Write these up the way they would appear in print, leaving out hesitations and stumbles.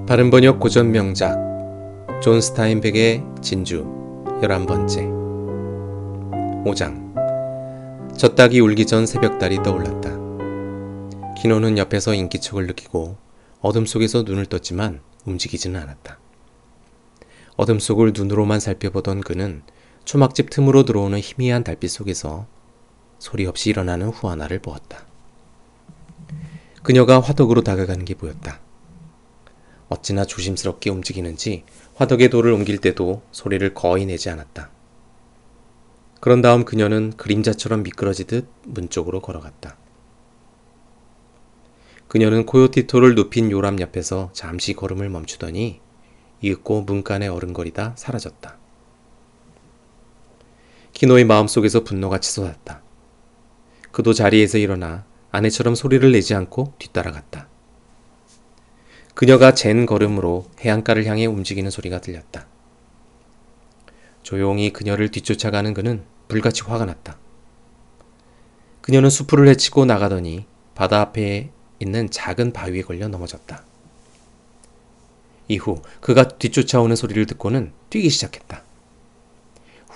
바른번역 고전 명작 존 스타인백의 진주 11번째 5장 젖닭이 울기 전 새벽달이 떠올랐다. 키노는 옆에서 인기척을 느끼고 어둠 속에서 눈을 떴지만 움직이지는 않았다. 어둠 속을 눈으로만 살펴보던 그는 초막집 틈으로 들어오는 희미한 달빛 속에서 소리 없이 일어나는 후아나를 보았다. 그녀가 화덕으로 다가가는 게 보였다. 어찌나 조심스럽게 움직이는지 화덕의 돌을 옮길 때도 소리를 거의 내지 않았다. 그런 다음 그녀는 그림자처럼 미끄러지듯 문 쪽으로 걸어갔다. 그녀는 코요티토를 눕힌 요람 옆에서 잠시 걸음을 멈추더니 이윽고 문간에 어른거리다 사라졌다. 키노의 마음속에서 분노가 치솟았다. 그도 자리에서 일어나 아내처럼 소리를 내지 않고 뒤따라갔다. 그녀가 잰 걸음으로 해안가를 향해 움직이는 소리가 들렸다. 조용히 그녀를 뒤쫓아가는 그는 불같이 화가 났다. 그녀는 수풀을 헤치고 나가더니 바다 앞에 있는 작은 바위에 걸려 넘어졌다. 이후 그가 뒤쫓아오는 소리를 듣고는 뛰기 시작했다.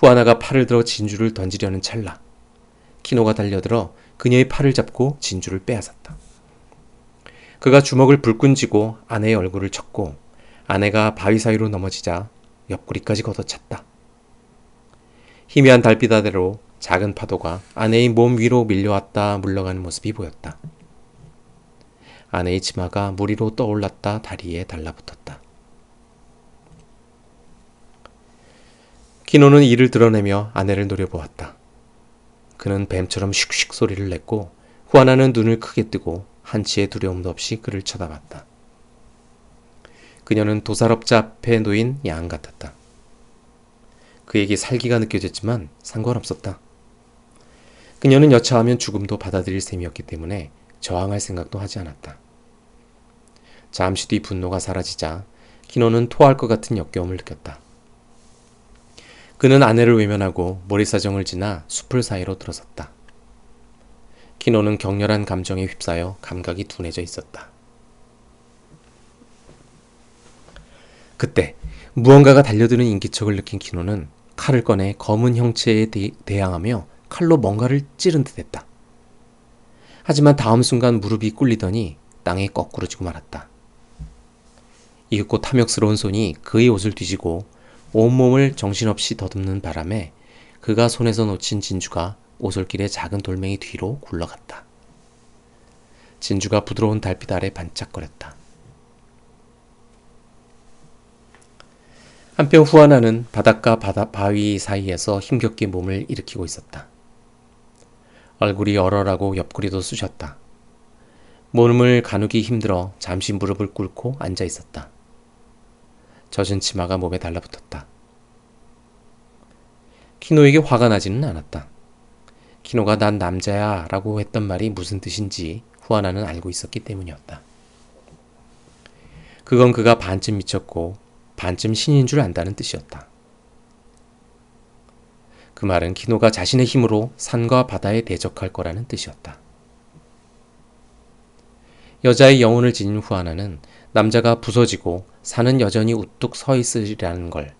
후아나가 팔을 들어 진주를 던지려는 찰나 키노가 달려들어 그녀의 팔을 잡고 진주를 빼앗았다. 그가 주먹을 불끈 쥐고 아내의 얼굴을 쳤고 아내가 바위 사이로 넘어지자 옆구리까지 걷어찼다. 희미한 달빛 아래로 작은 파도가 아내의 몸 위로 밀려왔다 물러가는 모습이 보였다. 아내의 치마가 물 위로 떠올랐다 다리에 달라붙었다. 키노는 이를 드러내며 아내를 노려보았다. 그는 뱀처럼 슉슉 소리를 냈고 후아나는 눈을 크게 뜨고 한치의 두려움도 없이 그를 쳐다봤다. 그녀는 도살업자 앞에 놓인 양 같았다. 그에게 살기가 느껴졌지만 상관없었다. 그녀는 여차하면 죽음도 받아들일 셈이었기 때문에 저항할 생각도 하지 않았다. 잠시 뒤 분노가 사라지자 키노는 토할 것 같은 역겨움을 느꼈다. 그는 아내를 외면하고 모리사정을 지나 숲을 사이로 들어섰다. 키노는 격렬한 감정에 휩싸여 감각이 둔해져 있었다. 그때 무언가가 달려드는 인기척을 느낀 키노는 칼을 꺼내 검은 형체에 대항하며 칼로 뭔가를 찌른 듯 했다. 하지만 다음 순간 무릎이 꿇리더니 땅에 거꾸러지고 말았다. 이윽고 탐욕스러운 손이 그의 옷을 뒤지고 온몸을 정신없이 더듬는 바람에 그가 손에서 놓친 진주가 오솔길의 작은 돌멩이 뒤로 굴러갔다. 진주가 부드러운 달빛 아래 반짝거렸다. 한편 후아나는 바닷가 바위 사이에서 힘겹게 몸을 일으키고 있었다. 얼굴이 얼얼하고 옆구리도 쑤셨다. 몸을 가누기 힘들어 잠시 무릎을 꿇고 앉아 있었다. 젖은 치마가 몸에 달라붙었다. 키노에게 화가 나지는 않았다. 키노가 난 남자야 라고 했던 말이 무슨 뜻인지 후아나는 알고 있었기 때문이었다. 그건 그가 반쯤 미쳤고 반쯤 신인 줄 안다는 뜻이었다. 그 말은 키노가 자신의 힘으로 산과 바다에 대적할 거라는 뜻이었다. 여자의 영혼을 지닌 후아나는 남자가 부서지고 산은 여전히 우뚝 서 있으리라는 걸,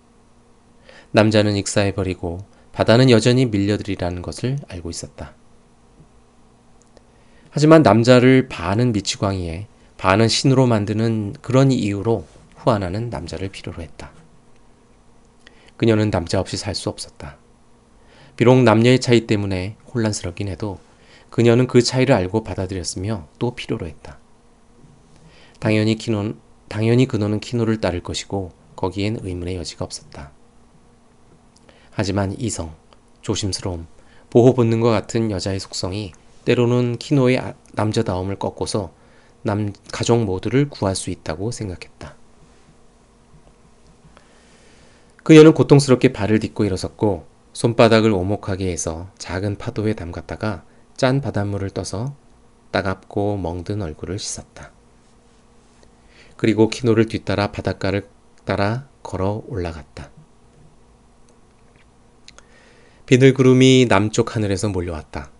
남자는 익사해버리고 바다는 여전히 밀려들이라는 것을 알고 있었다. 하지만 남자를 반은 미치광이에 반은 신으로 만드는 그런 이유로 후아나는 남자를 필요로 했다. 그녀는 남자 없이 살 수 없었다. 비록 남녀의 차이 때문에 혼란스럽긴 해도 그녀는 그 차이를 알고 받아들였으며 또 필요로 했다. 당연히 그노는 키노를 따를 것이고 거기엔 의문의 여지가 없었다. 하지만 이성, 조심스러움, 보호 본능과 같은 여자의 속성이 때로는 키노의 남자다움을 꺾고서 가족 모두를 구할 수 있다고 생각했다. 그녀는 고통스럽게 발을 딛고 일어섰고 손바닥을 오목하게 해서 작은 파도에 담갔다가 짠 바닷물을 떠서 따갑고 멍든 얼굴을 씻었다. 그리고 키노를 뒤따라 바닷가를 따라 걸어 올라갔다. 비늘구름이 남쪽 하늘에서 몰려왔다.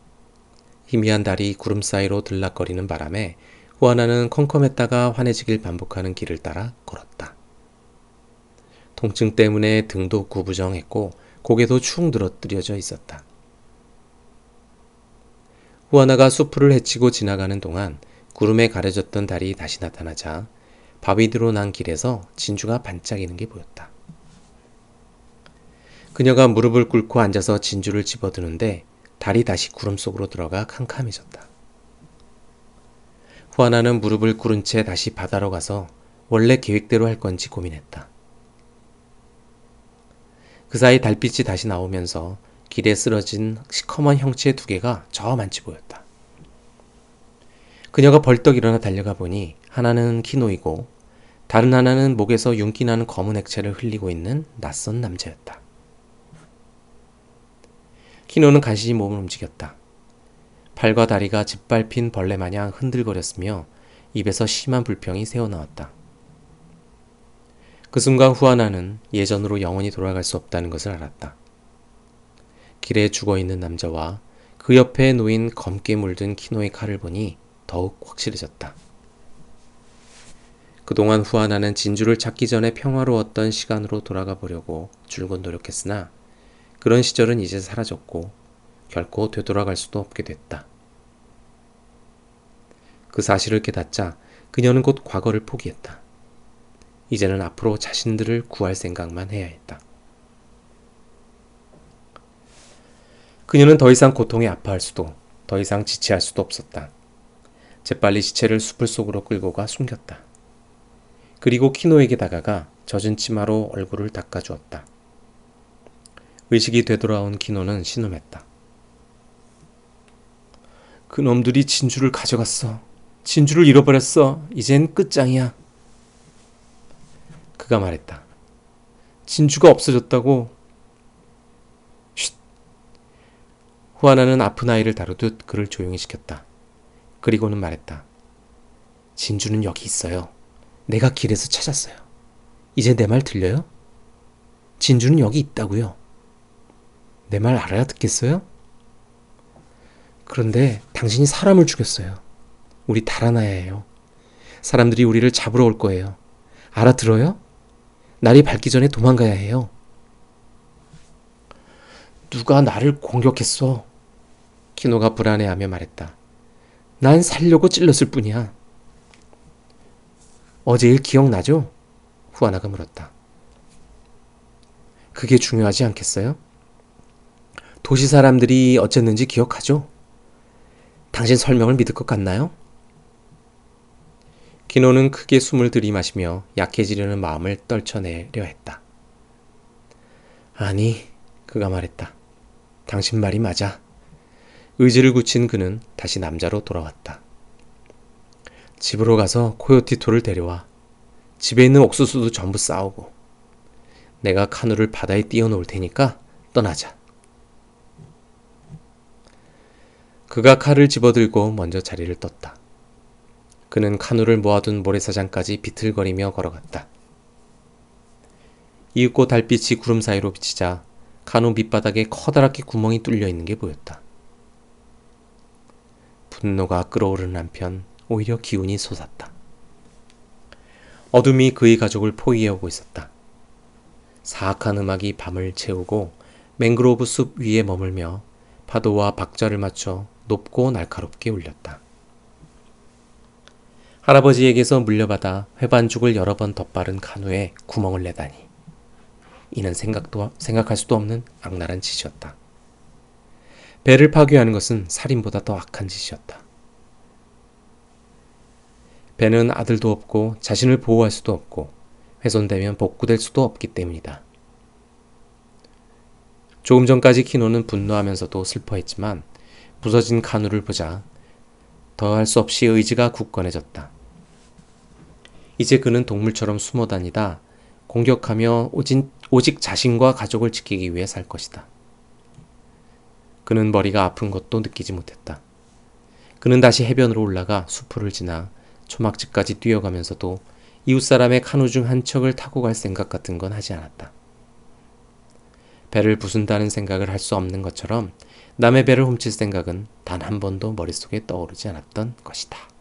희미한 달이 구름 사이로 들락거리는 바람에 후아나는 컴컴했다가 환해지길 반복하는 길을 따라 걸었다. 통증 때문에 등도 구부정했고 고개도 축 늘어뜨려져 있었다. 후아나가 수풀을 헤치고 지나가는 동안 구름에 가려졌던 달이 다시 나타나자 바위 뒤로 난 길에서 진주가 반짝이는 게 보였다. 그녀가 무릎을 꿇고 앉아서 진주를 집어드는데 달이 다시 구름 속으로 들어가 캄캄해졌다. 후아나는 무릎을 꿇은 채 다시 바다로 가서 원래 계획대로 할 건지 고민했다. 그 사이 달빛이 다시 나오면서 길에 쓰러진 시커먼 형체 두 개가 저만치 보였다. 그녀가 벌떡 일어나 달려가 보니 하나는 키노이고 다른 하나는 목에서 윤기 나는 검은 액체를 흘리고 있는 낯선 남자였다. 키노는 간신히 몸을 움직였다. 팔과 다리가 짓밟힌 벌레 마냥 흔들거렸으며 입에서 심한 불평이 새어나왔다. 그 순간 후아나는 예전으로 영원히 돌아갈 수 없다는 것을 알았다. 길에 죽어있는 남자와 그 옆에 놓인 검게 물든 키노의 칼을 보니 더욱 확실해졌다. 그동안 후아나는 진주를 찾기 전에 평화로웠던 시간으로 돌아가 보려고 줄곧 노력했으나 그런 시절은 이제 사라졌고 결코 되돌아갈 수도 없게 됐다. 그 사실을 깨닫자 그녀는 곧 과거를 포기했다. 이제는 앞으로 자신들을 구할 생각만 해야 했다. 그녀는 더 이상 고통에 아파할 수도 더 이상 지체할 수도 없었다. 재빨리 시체를 숲을 속으로 끌고 가 숨겼다. 그리고 키노에게 다가가 젖은 치마로 얼굴을 닦아주었다. 의식이 되돌아온 키노는 신음했다. 그놈들이 진주를 가져갔어. 진주를 잃어버렸어. 이젠 끝장이야. 그가 말했다. 진주가 없어졌다고. 쉿. 후아나는 아픈 아이를 다루듯 그를 조용히 시켰다. 그리고는 말했다. 진주는 여기 있어요. 내가 길에서 찾았어요. 이제 내 말 들려요? 진주는 여기 있다고요. 내 말 알아듣겠어요? 그런데 당신이 사람을 죽였어요. 우리 달아나야 해요. 사람들이 우리를 잡으러 올 거예요. 알아들어요? 날이 밝기 전에 도망가야 해요. 누가 나를 공격했어? 키노가 불안해하며 말했다. 난 살려고 찔렀을 뿐이야. 어제 일 기억나죠? 후아나가 물었다. 그게 중요하지 않겠어요? 도시 사람들이 어쨌는지 기억하죠? 당신 설명을 믿을 것 같나요? 키노는 크게 숨을 들이마시며 약해지려는 마음을 떨쳐내려 했다. 아니, 그가 말했다. 당신 말이 맞아. 의지를 굳힌 그는 다시 남자로 돌아왔다. 집으로 가서 코요티토를 데려와. 집에 있는 옥수수도 전부 싸오고. 내가 카누를 바다에 띄워놓을 테니까 떠나자. 그가 칼을 집어들고 먼저 자리를 떴다. 그는 카누를 모아둔 모래사장까지 비틀거리며 걸어갔다. 이윽고 달빛이 구름 사이로 비치자 카누 밑바닥에 커다랗게 구멍이 뚫려 있는 게 보였다. 분노가 끓어오르는 한편 오히려 기운이 솟았다. 어둠이 그의 가족을 포위해오고 있었다. 사악한 음악이 밤을 채우고 맹그로브 숲 위에 머물며 파도와 박자를 맞춰 높고 날카롭게 울렸다. 할아버지에게서 물려받아 회반죽을 여러 번 덧바른 카누에 구멍을 내다니. 이는 생각할 수도 없는 악랄한 짓이었다. 배를 파괴하는 것은 살인보다 더 악한 짓이었다. 배는 아들도 없고 자신을 보호할 수도 없고 훼손되면 복구될 수도 없기 때문이다. 조금 전까지 키노는 분노하면서도 슬퍼했지만 부서진 카누를 보자 더할 수 없이 의지가 굳건해졌다. 이제 그는 동물처럼 숨어 다니다 공격하며 오직 자신과 가족을 지키기 위해 살 것이다. 그는 머리가 아픈 것도 느끼지 못했다. 그는 다시 해변으로 올라가 수풀을 지나 초막집까지 뛰어가면서도 이웃사람의 카누 중 한 척을 타고 갈 생각 같은 건 하지 않았다. 배를 부순다는 생각을 할 수 없는 것처럼 남의 배를 훔칠 생각은 단 한 번도 머릿속에 떠오르지 않았던 것이다.